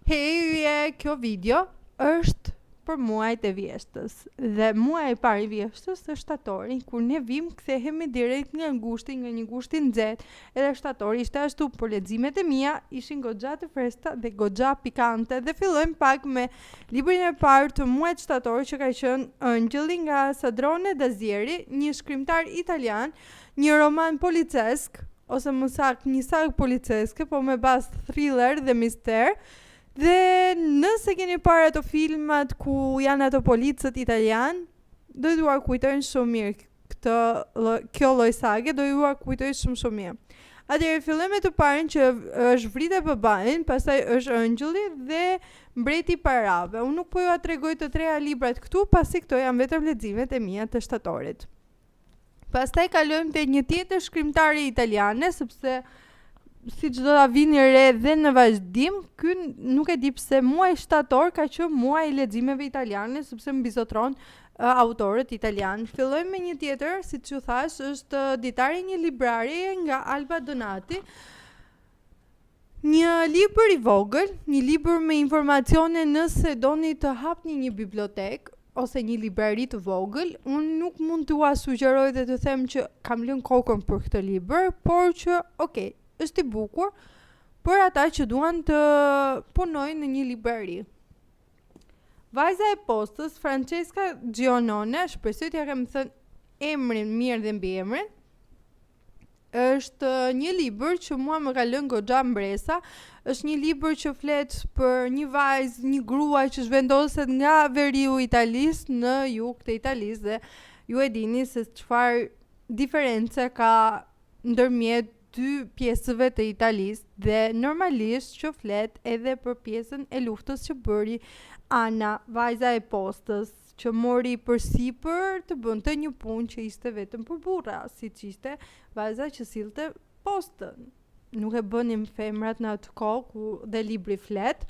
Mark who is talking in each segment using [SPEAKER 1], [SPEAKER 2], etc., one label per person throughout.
[SPEAKER 1] Hejje, kjo video është për muajt e vjeshtës. Dhe muaj i parë i vjeshtës është shtatori, kur ne vim kthehemi direkt nga një ngushti nxehtë. Edhe shtatori ishte ashtu, por leximet e mia ishin goxha të freskëta dhe goxha pikante. Dhe fillojmë pak me librin e parë të muajit shtator, që ka qenë Ëngjëlli nga Sandrone Dazieri, një shkrimtar italian, një roman policesk, ose më saktë një sagë policeske, po me bazë thriller dhe mister. Dhe nëse keni parë ato filmat ku janë ato policët italian, do ju kujtojnë shumë mirë kjo lloj sage, do ju kujtojnë shumë mirë. Atëherë fillojmë me të parën që është vritë babain, pastaj është Ëngjëlli dhe mbreti i parave. Unë nuk po ju tregoj të treja librat këtu, pasi këto janë vetëm leximet e mia të shtatorit. Pastaj kalojmë te një tjetër shkrimtare italiane, sepse si që do ta vini re dhe në vazhdim, ky nuk e di pse muaj shtator ka qenë muaj i leximeve italiane, sepse mbizotron autorët italian. Fillojmë me një tjetër, siç ju thash, është Ditari një librari nga Alba Donati. Një libër i vogël, një libër me informacione nëse doni të hapni një bibliotekë ose një librari të vogël. Unë nuk mund t'ua sugjeroj dhe të them që kam lënë kokën për këtë libër, por që është i bukur për ata që duan të punojnë në një librari. Vajza e postës, Francesca Gionone, shpresoj t'ja kem thënë emrin mirë dhe mbiemrin, është një libër që mua më ka lënë goxha mbresa. Është një libër që flet për një vajzë, një grua që zhvendoset nga veriu i Italisë në jug të Italisë, dhe ju e dini se çfarë diferencë ka ndërmjet dy pjesëve të Italisë, dhe normalisht që flet edhe për pjesën e luftës që bëri Ana, vajza e postës, që mori përsipër të bënte një punë që ishte vetëm për burra, siç ishte vajza që sillte postën. Nuk e bënim femrat në atë kohë ku dhe libri flet.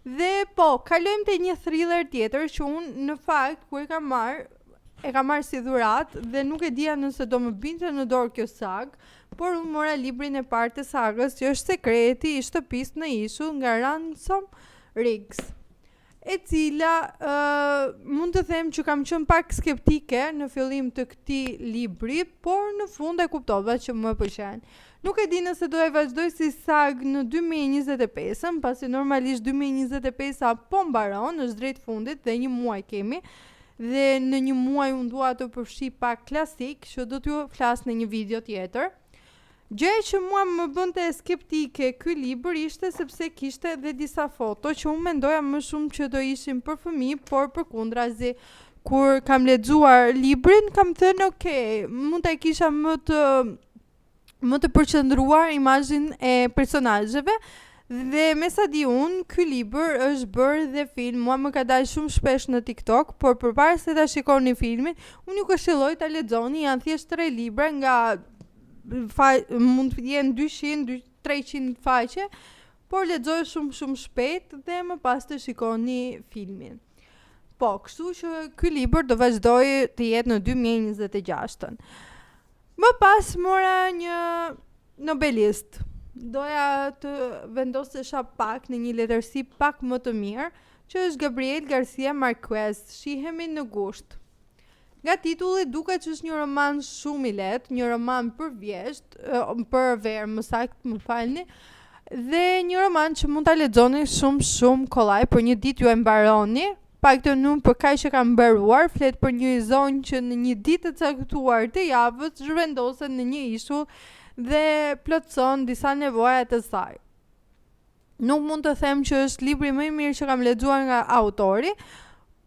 [SPEAKER 1] Dhe kalojmë te një thriller tjetër që unë në fakt kur e kam marrë si dhuratë dhe nuk e dija nëse do më binte në dorë kjo sagë, por unë mora librin e parë të sagës, që është Sekreti i shtëpisë në ishull nga Ransom Riggs, e cila mund të them që kam qenë pak skeptike në fillim të këtij libri, por në fund e kuptova që më pëlqen. Nuk e di nëse do e vazhdoj si sagë në 2025, pasi normalisht 2025 po mbaron, është drejt fundit dhe një muaj kemi. Dhe në një muaj unë dua të përfshi pak klasik, që do t'ju flas në një video tjetër. Gjëja që mua më bënte skeptike ky libër ishte sepse kishte edhe disa foto që unë mendoja më shumë që do ishin për fëmijë, por përkundrazi kur kam lexuar librin kam thënë mund ta kisha më të përqendruar imazhin e personazheve. Dhe me sa di unë, ky libër është bërë dhe film. Mua më ka dalë shumë shpesh në TikTok, por përpara se ta shikoni filmin, unë ju këshilloj ta lexoni, janë thjesht 3 libra nga mund të jenë 200-300 faqe, por lexoj shumë shpejt dhe më pas të shikoni filmin. Kështu që ky libër do vazhdoj të jetë në 2026. Më pas mora një nobelist. Doja të vendosesha pak në një letërsi pak më të mirë, që është Gabriel Garcia Marquez, Shihemi në gusht. Nga titulli duket që është një roman shumë i lehtë, një roman për verë, më saktë, më falni, dhe një roman që mund ta lexoni shumë kollaj, për një ditë ju e mbaroni. Paktën unë për kaq që kam mbaruar, flet për një zonë që në një ditë të caktuar të javës zhvendoset në një ishull dhe plotson disa nevoja të saj. Nuk mund të them që është libri më i mirë që kam lexuar nga autori,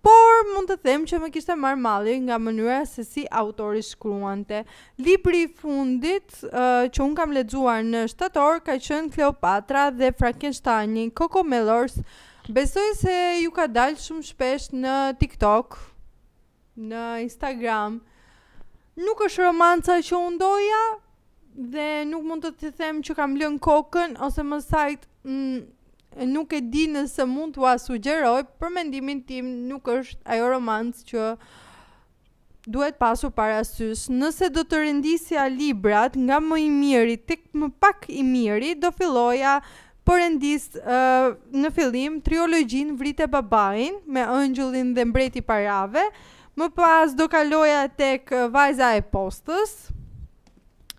[SPEAKER 1] por mund të them që më kishte marrë malli nga mënyra se si autori shkruante. Libri i fundit që unë kam lexuar në shtator ka qenë Kleopatra dhe Frankensteini, Coco Mellors. Besoj se ju ka dalë shumë shpesh në TikTok, në Instagram. Nuk është romanca që unë doja, dhe nuk mund të them që kam lënë kokën, ose më saktë nuk e di nëse mund t'ua sugjeroj, për mendimin tim nuk është ajo romancë që duhet pasur parasysh. Nëse do të rendisja librat nga më i miri tek më pak i miri, do filloja por endis në fillim triologjin vrite babain me ëngjëllin dhe mbreti parave, më pas do kaloja tek vajza e postës,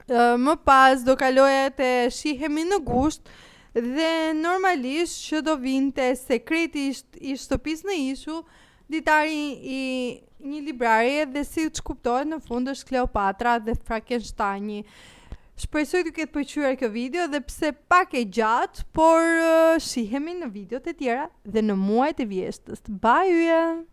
[SPEAKER 1] më pas do kaloja te shihemi në gusht, dhe normalisht që do vinte sekreti i shtëpisë në ishull, ditari i një librari dhe si që kuptohet në fund është Kleopatra dhe Frankensteini. Shpresoj të ketë pëlqyer kjo video dhe pse pak e gjatë, por shihemi në videot e tjera dhe në muajt e vjeshtës. Bye!